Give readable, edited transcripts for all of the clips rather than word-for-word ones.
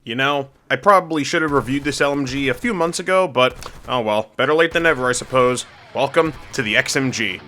You know, I probably should have reviewed this LMG a few months ago, but oh well, better late than never, I suppose. Welcome to the XMG.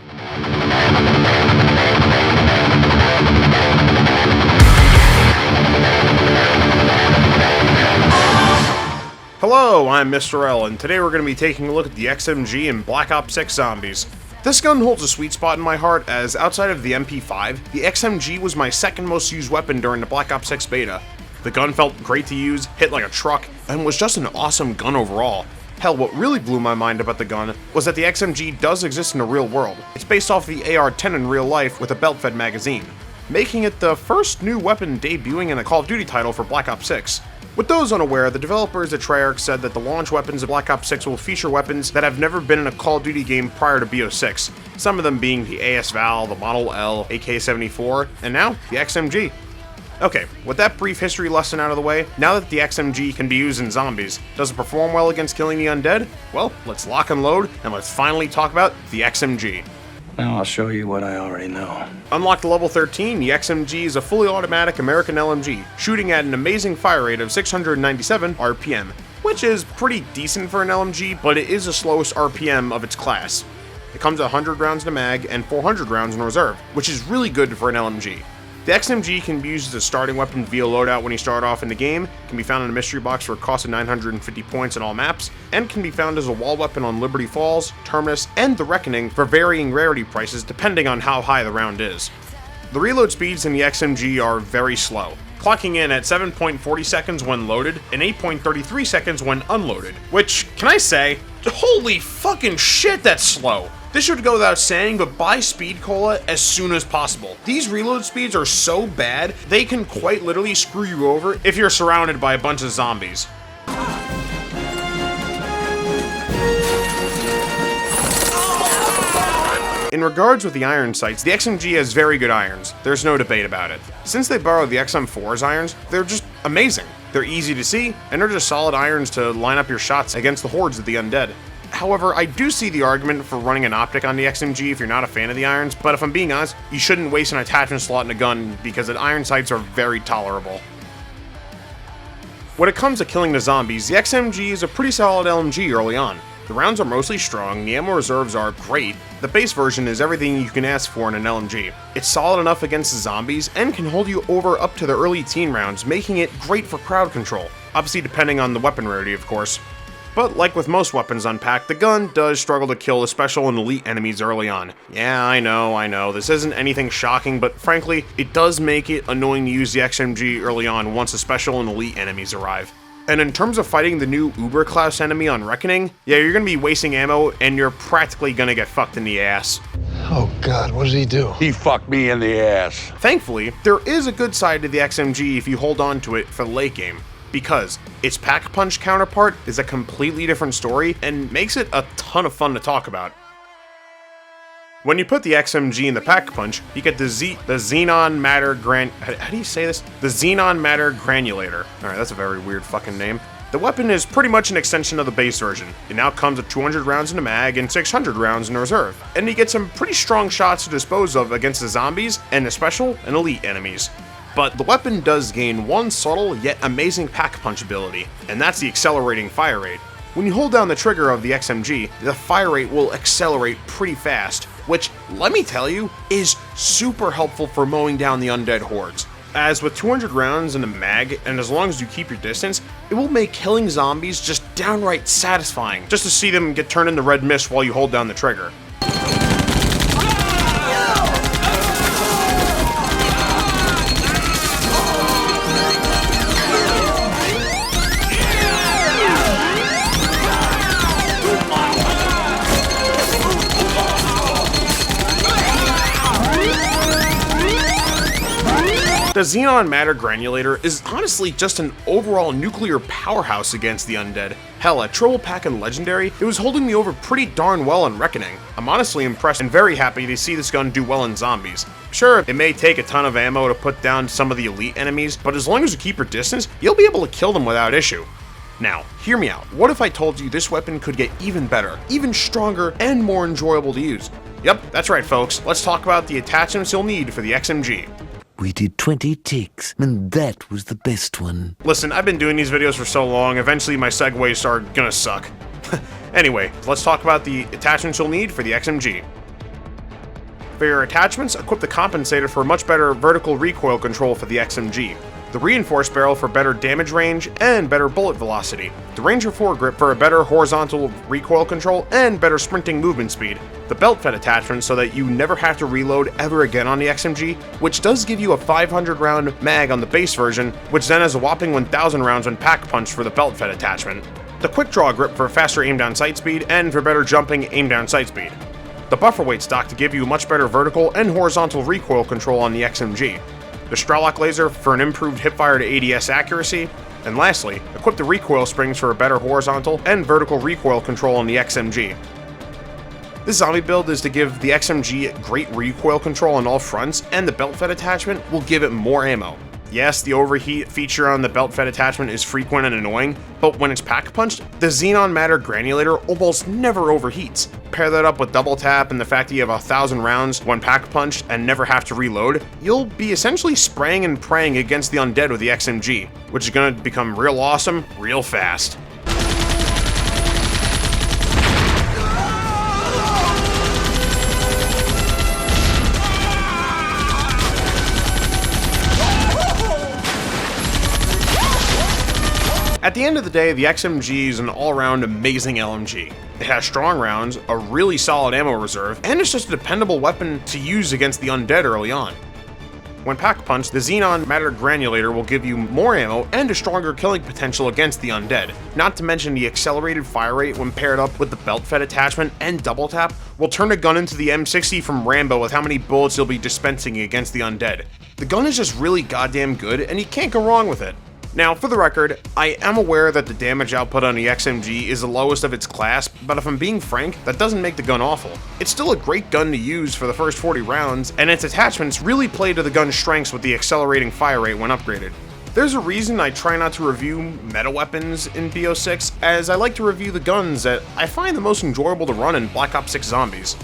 Hello, I'm Mr. L, and today we're going to be taking a look at the XMG in Black Ops 6 Zombies. This gun holds a sweet spot in my heart, as outside of the MP5, the XMG was my second most used weapon during the Black Ops 6 beta. The gun felt great to use, hit like a truck, and was just an awesome gun overall. Hell, what really blew my mind about the gun was that the XMG does exist in the real world. It's based off the AR-10 in real life with a belt-fed magazine, making it the first new weapon debuting in a Call of Duty title for Black Ops 6. With those unaware, the developers at Treyarch said that the launch weapons of Black Ops 6 will feature weapons that have never been in a Call of Duty game prior to BO6, some of them being the AS-Val, the Model L, AK-74, and now the XMG. Okay, with that brief history lesson out of the way, now that the XMG can be used in zombies, does it perform well against killing the undead? Well, let's lock and load, and let's finally talk about the XMG. Now I'll show you what I already know. Unlocked to level 13, the XMG is a fully automatic American LMG, shooting at an amazing fire rate of 697 RPM, which is pretty decent for an LMG, but it is the slowest RPM of its class. It comes with 100 rounds in the mag and 400 rounds in reserve, which is really good for an LMG. The XMG can be used as a starting weapon via loadout when you start off in the game, can be found in a mystery box for a cost of 950 points in all maps, and can be found as a wall weapon on Liberty Falls, Terminus, and The Reckoning for varying rarity prices depending on how high the round is. The reload speeds in the XMG are very slow, clocking in at 7.40 seconds when loaded and 8.33 seconds when unloaded, which, can I say, holy fucking shit, that's slow! This should go without saying, but buy Speed Cola as soon as possible. These reload speeds are so bad, they can quite literally screw you over if you're surrounded by a bunch of zombies. In regards with the iron sights, the XMG has very good irons. There's no debate about it. Since they borrowed the XM4's irons, they're just amazing. They're easy to see, and they're just solid irons to line up your shots against the hordes of the undead. However, I do see the argument for running an optic on the XMG if you're not a fan of the irons, but if I'm being honest, you shouldn't waste an attachment slot in a gun because the iron sights are very tolerable. When it comes to killing the zombies, the XMG is a pretty solid LMG early on. The rounds are mostly strong, the ammo reserves are great, the base version is everything you can ask for in an LMG. It's solid enough against the zombies and can hold you over up to the early teen rounds, making it great for crowd control, obviously depending on the weapon rarity of course. But like with most weapons unpacked, the gun does struggle to kill the special and elite enemies early on. Yeah, I know, this isn't anything shocking, but frankly, it does make it annoying to use the XMG early on once the special and elite enemies arrive. And in terms of fighting the new Uber class enemy on Reckoning, yeah, you're gonna be wasting ammo and you're practically gonna get fucked in the ass. Oh god, what does he do? He fucked me in the ass. Thankfully, there is a good side to the XMG if you hold on to it for the late game, because its Pack-a-Punch counterpart is a completely different story and makes it a ton of fun to talk about. When you put the XMG in the Pack-a-Punch, you get the Xenon Matter how do you say this? The Xenon Matter Granulator. Alright, that's a very weird fucking name. The weapon is pretty much an extension of the base version. It now comes with 200 rounds in the mag and 600 rounds in reserve, and you get some pretty strong shots to dispose of against the zombies and the special and elite enemies. But the weapon does gain one subtle yet amazing Pack-a-Punch ability, and that's the accelerating fire rate. When you hold down the trigger of the XMG, the fire rate will accelerate pretty fast, which, let me tell you, is super helpful for mowing down the undead hordes. As with 200 rounds in the mag, and as long as you keep your distance, it will make killing zombies just downright satisfying, just to see them get turned into red mist while you hold down the trigger. The Xenon Matter Granulator is honestly just an overall nuclear powerhouse against the undead. Hell, at Triple Pack and Legendary, it was holding me over pretty darn well in Reckoning. I'm honestly impressed and very happy to see this gun do well in zombies. Sure, it may take a ton of ammo to put down some of the elite enemies, but as long as you keep your distance, you'll be able to kill them without issue. Now, hear me out. What if I told you this weapon could get even better, even stronger, and more enjoyable to use? Yep, that's right folks. Let's talk about the attachments you'll need for the XMG. We did 20 takes, and that was the best one. Listen, I've been doing these videos for so long, eventually my segues are gonna suck. Anyway, let's talk about the attachments you'll need for the XMG. For your attachments, equip the compensator for much better vertical recoil control for the XMG, the reinforced barrel for better damage range and better bullet velocity, the Ranger foregrip for a better horizontal recoil control and better sprinting movement speed, the belt fed attachment so that you never have to reload ever again on the XMG, which does give you a 500 round mag on the base version, which then has a whopping 1000 rounds when pack punched for the belt fed attachment, the quick draw grip for faster aim down sight speed and for better jumping aim down sight speed, the buffer weight stock to give you much better vertical and horizontal recoil control on the XMG, the Strelok laser for an improved hipfire to ADS accuracy, and lastly, equip the recoil springs for a better horizontal and vertical recoil control on the XMG. This zombie build is to give the XMG great recoil control on all fronts, and the belt fed attachment will give it more ammo. Yes, the overheat feature on the belt fed attachment is frequent and annoying, but when it's pack punched, the xenon matter granulator almost never overheats. Pair that up with double tap and the fact that you have 1000 rounds when pack punched and never have to reload, you'll be essentially spraying and praying against the undead with the XMG, which is going to become real awesome real fast. At the end of the day, the XMG is an all-around amazing LMG. It has strong rounds, a really solid ammo reserve, and it's just a dependable weapon to use against the undead early on. When pack punched, the xenon matter granulator will give you more ammo and a stronger killing potential against the undead. Not to mention the accelerated fire rate when paired up with the belt fed attachment and double tap will turn a gun into the M60 from Rambo with how many bullets you'll be dispensing against the undead. The gun is just really goddamn good and you can't go wrong with it. Now, for the record, I am aware that the damage output on the XMG is the lowest of its class, but if I'm being frank, that doesn't make the gun awful. It's still a great gun to use for the first 40 rounds, and its attachments really play to the gun's strengths with the accelerating fire rate when upgraded. There's a reason I try not to review meta weapons in BO6, as I like to review the guns that I find the most enjoyable to run in Black Ops 6 Zombies.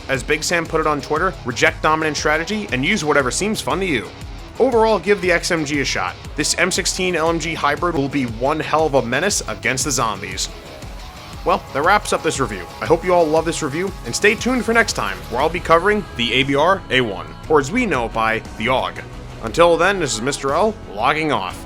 As Big Sam put it on Twitter, reject dominant strategy and use whatever seems fun to you. Overall, give the XMG a shot. This M16 LMG hybrid will be one hell of a menace against the zombies. Well, that wraps up this review. I hope you all love this review, and stay tuned for next time, where I'll be covering the ABR A1, or as we know it by, the AUG. Until then, this is Mr. L, logging off.